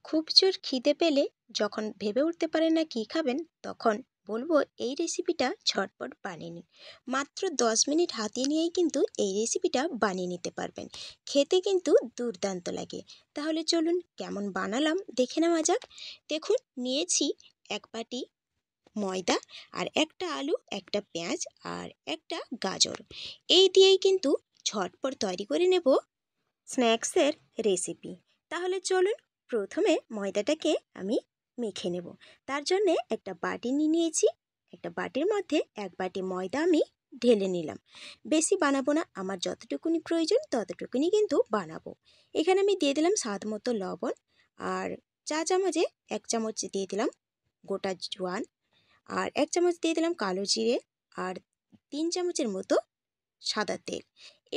খুব জোর খিদে পেলে যখন ভেবে উঠতে পারেন না কী খাবেন, তখন বলবো এই রেসিপিটা ঝটপট বানিয়ে নিন। মাত্র 10 মিনিট হাতিয়ে নিয়েই কিন্তু এই রেসিপিটা বানিয়ে নিতে পারবেন। খেতে কিন্তু দুর্দান্ত লাগে। তাহলে চলুন কেমন বানালাম দেখে নেওয়া যাক। দেখুন, নিয়েছি এক বাটি ময়দা, আর একটা আলু, একটা পেঁয়াজ, আর একটা গাজর। এই দিয়েই কিন্তু ঝটপট তৈরি করে নেব স্ন্যাক্সের রেসিপি। তাহলে চলুন, প্রথমে ময়দাটাকে আমি মেখে নেব। তার জন্যে একটা বাটি নিয়ে নিয়েছি। একটা বাটির মধ্যে এক বাটি ময়দা আমি ঢেলে নিলাম। বেশি বানাবো না, আমার যতটুকুনি প্রয়োজন ততটুকুনি কিন্তু বানাবো। এখানে আমি দিয়ে দিলাম স্বাদ মতো লবণ, আর চা চামচে 1 চামচ দিয়ে দিলাম গোটা জোয়ান, আর 1 চামচ দিয়ে দিলাম কালো জিরে, আর 3 চামচের মতো সাদা তেল।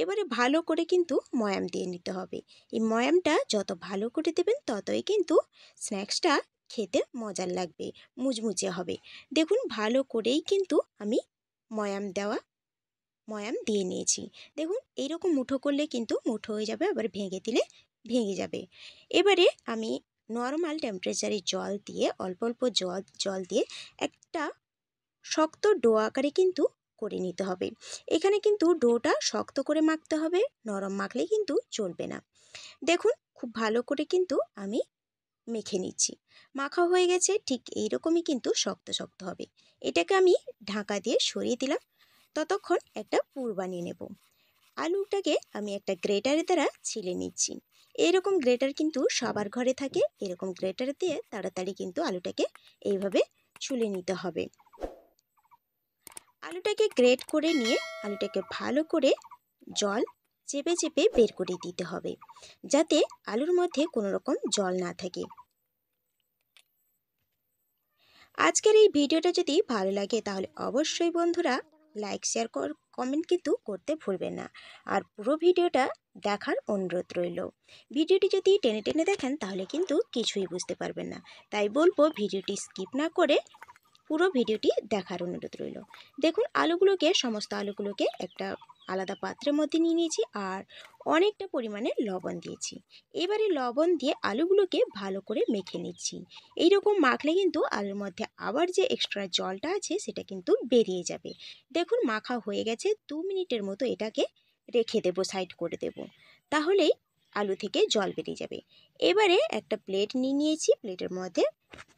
এবারে ভালো করে কিন্তু ময়াম দিয়ে নিতে হবে। এই ময়ামটা যত ভালো করে দেবেন ততই কিন্তু স্ন্যাক্সটা খেতে মজার লাগবে, মুচমুচে হবে। দেখুন, ভালো করেই কিন্তু আমি ময়াম দিয়ে নিয়েছি। দেখুন, এইরকম মুঠো করলে কিন্তু মুঠো হয়ে যাবে, আবার ভেঙে দিলে ভেঙে যাবে। এবারে আমি নর্মাল টেম্পারেচারে জল দিয়ে, অল্প অল্প জল দিয়ে একটা শক্ত ডো আকারে কিন্তু করে নিতে হবে। এখানে কিন্তু ডোটা শক্ত করে মাখতে হবে, নরম মাখলে কিন্তু চলবে না। দেখুন, খুব ভালো করে কিন্তু আমি মেখে নিচ্ছি। মাখা হয়ে গেছে, ঠিক এইরকমই কিন্তু শক্ত শক্ত হবে। এটাকে আমি ঢাকা দিয়ে সরিয়ে দিলাম। ততক্ষণ একটা পুর বানিয়ে নেব। আলুটাকে আমি একটা গ্রেটারের দ্বারা ছিলে নিচ্ছি। এরকম গ্রেটার কিন্তু সবার ঘরে থাকে। এরকম গ্রেটার দিয়ে তাড়াতাড়ি কিন্তু আলুটাকে এইভাবে ছুলে নিতে হবে। আলুটাকে গ্রেট করে নিয়ে আলুটাকে ভালো করে জল চেপে চেপে বের করে দিতে হবে, যাতে আলুর মধ্যে কোনো রকম জল না থাকে। আজকের এই ভিডিওটা যদি ভালো লাগে তাহলে অবশ্যই বন্ধুরা লাইক, শেয়ার, কমেন্ট কিন্তু করতে ভুলবেন না। আর পুরো ভিডিওটা দেখার অনুরোধ রইল। ভিডিওটি যদি টেনে টেনে দেখেন তাহলে কিন্তু কিছুই বুঝতে পারবেন না। তাই বলবো ভিডিওটি স্কিপ না করে পুরো ভিডিওটি দেখার অনুরোধ রইল। দেখুন, সমস্ত আলুগুলোকে একটা আলাদা পাত্রের মধ্যে নিয়ে নিয়েছি, আর অনেকটা পরিমাণে লবণ দিয়েছি। এবারে লবণ দিয়ে আলুগুলোকে ভালো করে মেখে নিচ্ছি। এইরকম মাখলে কিন্তু আলুর মধ্যে আবার যে এক্সট্রা জলটা আছে সেটা কিন্তু বেরিয়ে যাবে। দেখুন, মাখা হয়ে গেছে। 2 মিনিটের মতো এটাকে রেখে দেবো, সাইড করে দেব। তাহলেই আলু থেকে জল বেরিয়ে যাবে। এবারে একটা প্লেট নিয়ে নিয়েছি। প্লেটের মধ্যে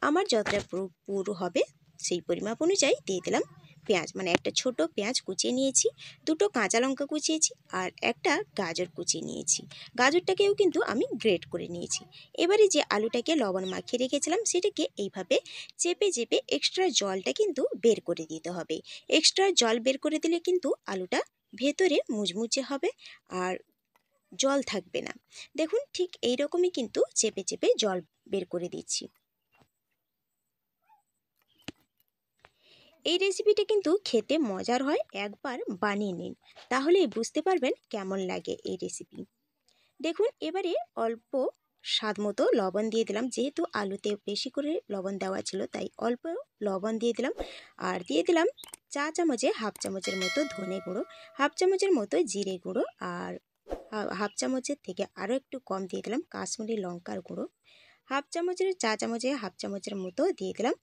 আমার যতটা পুর হবে সেই পরিমাপ অনুযায়ী দিয়ে দিলাম পেঁয়াজ, মানে একটা ছোট পেঁয়াজ কুচিয়ে নিয়েছি, দুটো কাঁচা লঙ্কা কুচিয়েছি, আর একটা গাজর কুচিয়ে নিয়েছি। গাজরটাকেও কিন্তু আমি গ্রেট করে নিয়েছি। এবারে যে আলুটাকে লবণ মাখিয়ে রেখেছিলাম সেটাকে এইভাবে চেপে চেপে এক্সট্রা জলটা কিন্তু বের করে দিতে হবে। এক্সট্রা জল বের করে দিলে কিন্তু আলুটা ভেতরে মুচমুচে হবে, আর জল থাকবে না। দেখুন, ঠিক এইরকমই কিন্তু চেপে চেপে জল বের করে দিচ্ছি। এই রেসিপিটা কিন্তু খেতে মজার হয়, একবার বানিয়ে নিন, তাহলেই বুঝতে পারবেন কেমন লাগে এই রেসিপি। দেখুন, এবারে অল্প স্বাদ মতো লবণ দিয়ে দিলাম। যেহেতু আলুতে বেশি করে লবণ দেওয়া ছিল তাই অল্প লবণ দিয়ে দিলাম। আর দিয়ে দিলাম চা চামচে হাফ চামচের মতো ধনে গুঁড়ো, হাফ চামচের মতো জিরে গুঁড়ো, আর হাফ চামচের থেকে আরও একটু কম দিয়ে দিলাম কাশ্মীরি লঙ্কার গুঁড়ো। চা চামচে হাফ চামচের মতো দিয়ে দিলাম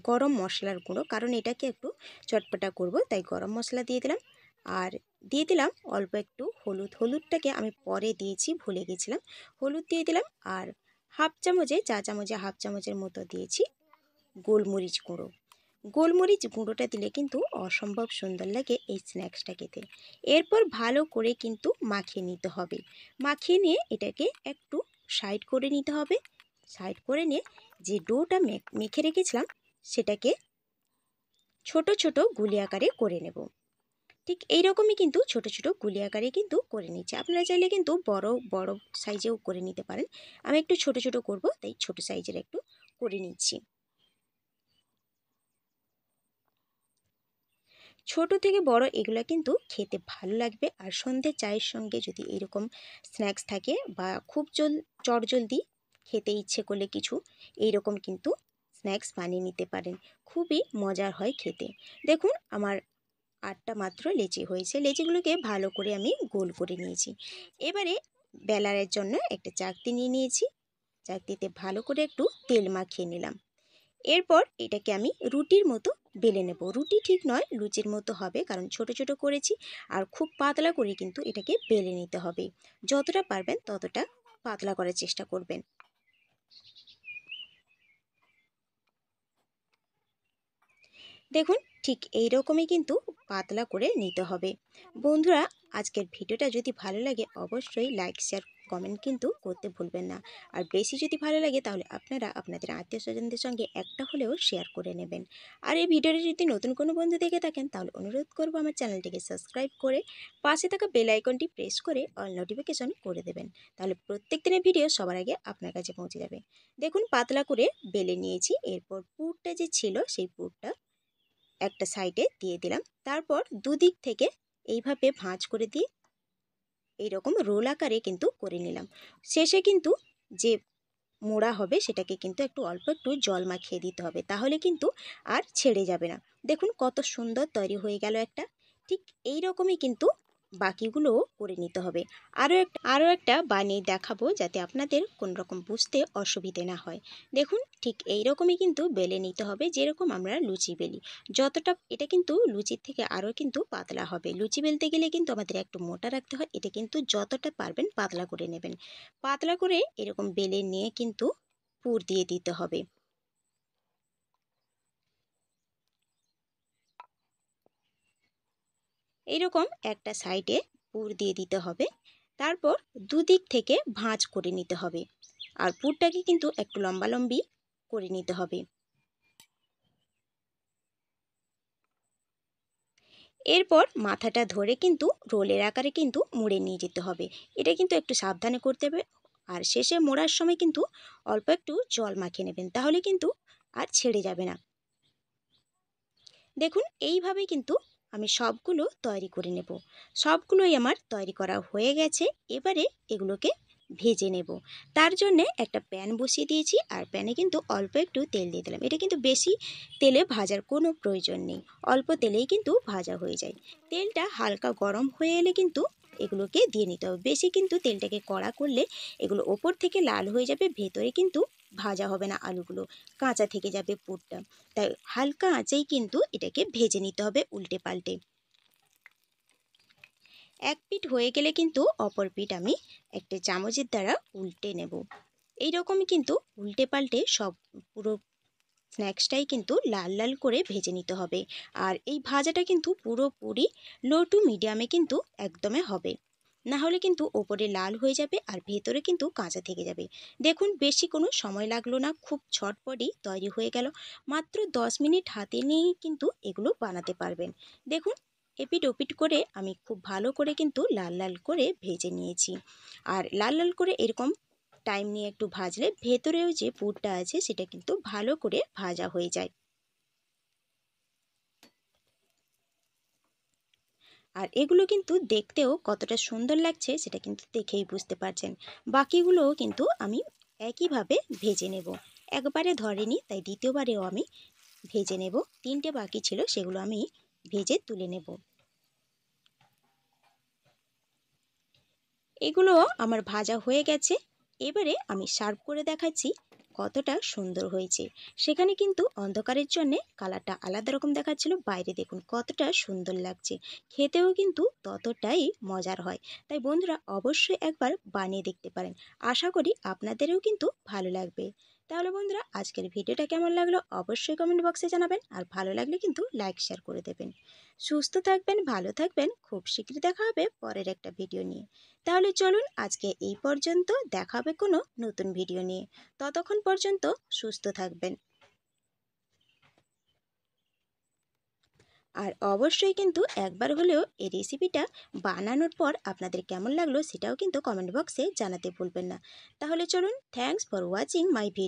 গরম মশলার গুঁড়ো, কারণ এটাকে একটু চটপটা করব তাই গরম মশলা দিয়ে দিলাম। আর দিয়ে দিলাম অল্প একটু হলুদটাকে আমি পরে দিয়েছি, ভুলে গেছিলাম। হলুদ দিয়ে দিলাম। আর চা চামচে হাফ চামচের মতো দিয়েছি গোলমরিচ গুঁড়ো। গোলমরিচ গুঁড়োটা দিলে কিন্তু অসম্ভব সুন্দর লাগে এই স্ন্যাক্সটা খেতে। এরপর ভালো করে কিন্তু মাখিয়ে নিতে হবে। মাখিয়ে নিয়ে এটাকে একটু সাইড করে নিতে হবে। সাইড করে নিয়ে যে ডোটা মেখে রেখেছিলাম সেটাকে ছোট ছোট গুলি আকারে করে নেব। ঠিক এইরকমই কিন্তু ছোট ছোট গুলি আকারে কিন্তু করে নিচ্ছি। আপনারা চাইলে কিন্তু বড় বড় সাইজেও করে নিতে পারেন। আমি একটু ছোট ছোট করব তাই ছোট সাইজের একটু করে নিচ্ছি। ছোট থেকে বড় এগুলো কিন্তু খেতে ভালো লাগবে। আর সন্ধ্যে চায়ের সঙ্গে যদি এরকম স্ন্যাক্স থাকে, বা খুব চটজলদি খেতে ইচ্ছে করলে কিছু এইরকম কিন্তু স্ন্যাক্স বানিয়ে নিতে পারেন। খুবই মজার হয় খেতে। দেখুন, আমার 8টা মাত্র লেচি হয়েছে। লেচিগুলোকে ভালো করে আমি গোল করে নিয়েছি। এবারে বেলারের জন্য একটা চাকতি নিয়ে নিয়েছি। চাকতিতে ভালো করে একটু তেল মাখিয়ে নিলাম। এরপর এটাকে আমি রুটির মতো বেলে নেব। রুটি ঠিক নয়, লুচির মতো হবে, কারণ ছোট ছোট করেছি। আর খুব পাতলা করে কিন্তু এটাকে বেলে নিতে হবে। যতটা পারবেন ততটা পাতলা করার চেষ্টা করবেন। দেখুন, ঠিক এই রকমই কিন্তু পাতলা করে নিতে হবে। বন্ধুরা, আজকের ভিডিওটা যদি ভালো লাগে অবশ্যই লাইক শেয়ার কমেন্ট কিন্তু করতে ভুলবেন না। আর বেশি যদি ভালো লাগে তাহলে আপনারা আপনাদের আত্মীয় স্বজনদের সঙ্গে একটা হলেও শেয়ার করে নেবেন। আর এই ভিডিওটি যদি নতুন কোনো বন্ধু দেখে থাকেন তাহলে অনুরোধ করব আমার চ্যানেলটিকে সাবস্ক্রাইব করে পাশে থাকা বেল আইকনটি প্রেস করে অল নোটিফিকেশন করে দেবেন। তাহলে প্রত্যেক দিনের ভিডিও সবার আগে আপনার কাছে পৌঁছে যাবে। দেখুন, পাতলা করে বেলে নিয়েছি। এরপর পুরটা যে ছিল সেই পুরটা একটা সাইডে দিয়ে দিলাম। তারপর দুদিক থেকে এইভাবে ভাঁজ করে দিয়ে এইরকম রোল আকারে কিন্তু করে নিলাম। শেষে কিন্তু যে মোড়া হবে সেটাকে কিন্তু অল্প একটু জল মাখিয়ে দিতে হবে, তাহলে কিন্তু আর ছেড়ে যাবে না। দেখুন কত সুন্দর তৈরি হয়ে গেল একটা। ঠিক এই রকমই কিন্তু বাকিগুলোও করে নিতে হবে। আরও একটা বানিয়ে দেখাবো যাতে আপনাদের কোন রকম বুঝতে অসুবিধে না হয়। দেখুন, ঠিক এই রকমই কিন্তু বেলে নিতে হবে, যেরকম আমরা লুচি বেলি। যতটা এটা কিন্তু লুচির থেকে আরও কিন্তু পাতলা হবে। লুচি বেলতে গেলে কিন্তু আমাদের একটু মোটা রাখতে হয়, এটা কিন্তু যতটা পারবেন পাতলা করে নেবেন। পাতলা করে এরকম বেলে নিয়ে কিন্তু পুর দিয়ে দিতে হবে। এইরকম একটা সাইডে পুর দিয়ে দিতে হবে। তারপর দুদিক থেকে ভাঁজ করে নিতে হবে। আর পুরটাকে কিন্তু একটু লম্বা লম্বি করে নিতে হবে। এরপর মাথাটা ধরে কিন্তু রোলের আকারে কিন্তু মুড়ে নিয়ে যেতে হবে। এটা কিন্তু একটু সাবধানে করতে হবে। আর শেষে মোড়ার সময় কিন্তু অল্প একটু জল মাখিয়ে নেবেন, তাহলে কিন্তু আর ছেড়ে যাবে না। দেখুন, এইভাবে কিন্তু আমি সবগুলো তৈরি করে নেব। সবগুলোই আমার তৈরি করা হয়ে গেছে। এবারে এগুলোকে ভেজে নেব। তার জন্য একটা প্যান বসিয়ে দিয়েছি, আর প্যানে কিন্তু অল্প একটু তেল দিয়ে দিলাম। এটা কিন্তু বেশি তেলে ভাজার কোনো প্রয়োজন নেই, অল্প তেলেই কিন্তু ভাজা হয়ে যায়। তেলটা হালকা গরম হয়ে এলে কিন্তু এগুলোকে দিয়ে নিতে হবে। বেশি কিন্তু তেলটাকে কড়া করলে এগুলো ওপর থেকে লাল হয়ে যাবে, ভেতরে কিন্তু ভাজা হবে না, আলুগুলো কাঁচা থেকে যাবে পুরটা। তাই হালকা আঁচেই কিন্তু এটাকে ভেজে নিতে হবে উল্টে পাল্টে। এক পিঠ হয়ে গেলে কিন্তু অপর পিঠ আমি একটা চামচের দ্বারা উল্টে নেব। এই রকমই কিন্তু উল্টে পাল্টে সব পুরো স্ন্যাক্সটাই কিন্তু লাল লাল করে ভেজে নিতে হবে। আর এই ভাজাটা কিন্তু পুরোপুরি লো টু মিডিয়ামে কিন্তু একদমে হবে, না হলে কিন্তু ওপরে লাল হয়ে যাবে আর ভেতরে কিন্তু কাঁচা থেকে যাবে। দেখুন, বেশি কোনো সময় লাগলো না, খুব ঝটপটই তৈরি হয়ে গেল। মাত্র 10 মিনিট হাতে নিয়েই কিন্তু এগুলো বানাতে পারবেন। দেখুন, এপিট ওপিট করে আমি খুব ভালো করে কিন্তু লাল লাল করে ভেজে নিয়েছি। আর লাল লাল করে এরকম টাইম নিয়ে একটু ভাজলে ভেতরেও যে পুরটা আছে সেটা কিন্তু ভালো করে ভাজা হয়ে যায়। আর এগুলো কিন্তু দেখতেও কতটা সুন্দর লাগছে সেটা কিন্তু দেখেই বুঝতে পারছেন। বাকিগুলোও কিন্তু আমি একইভাবে ভেজে নেব। একবারে ধরেনি, তাই দ্বিতীয়বারেও আমি ভেজে নেব। 3টে বাকি ছিল, সেগুলো আমি ভেজে তুলে নেব। এগুলো আমার ভাজা হয়ে গেছে। এবারে আমি সার্ভ করে দেখাচ্ছি কতটা সুন্দর হয়েছে। সেখানে কিন্তু অন্ধকারের জন্যে কালারটা আলাদা রকম দেখাচ্ছিল, বাইরে দেখুন কতটা সুন্দর লাগছে। খেতেও কিন্তু ততটাই মজার হয়। তাই বন্ধুরা অবশ্যই একবার বানিয়ে দেখতে পারেন। আশা করি আপনাদেরও কিন্তু ভালো লাগবে। তাহলে বন্ধুরা, আজকের ভিডিওটা কেমন লাগলো অবশ্যই কমেন্ট বক্সে জানাবেন। আর ভালো লাগলে কিন্তু লাইক শেয়ার করে দেবেন। সুস্থ থাকবেন, ভালো থাকবেন। খুব শীঘ্রই দেখা হবে পরের একটা ভিডিও নিয়ে। তাহলে চলুন আজকে এই পর্যন্ত, দেখা হবে কোনো নতুন ভিডিও নিয়ে। ততক্ষণ পর্যন্ত সুস্থ থাকবেন। আর অবশ্যই কিন্তু একবার হলেও এই রেসিপিটা বানানোর পর আপনাদের কেমন লাগলো সেটাও কিন্তু কমেন্ট বক্সে জানাতে ভুলবেন না। তাহলে চলুন, thanks for watching my video.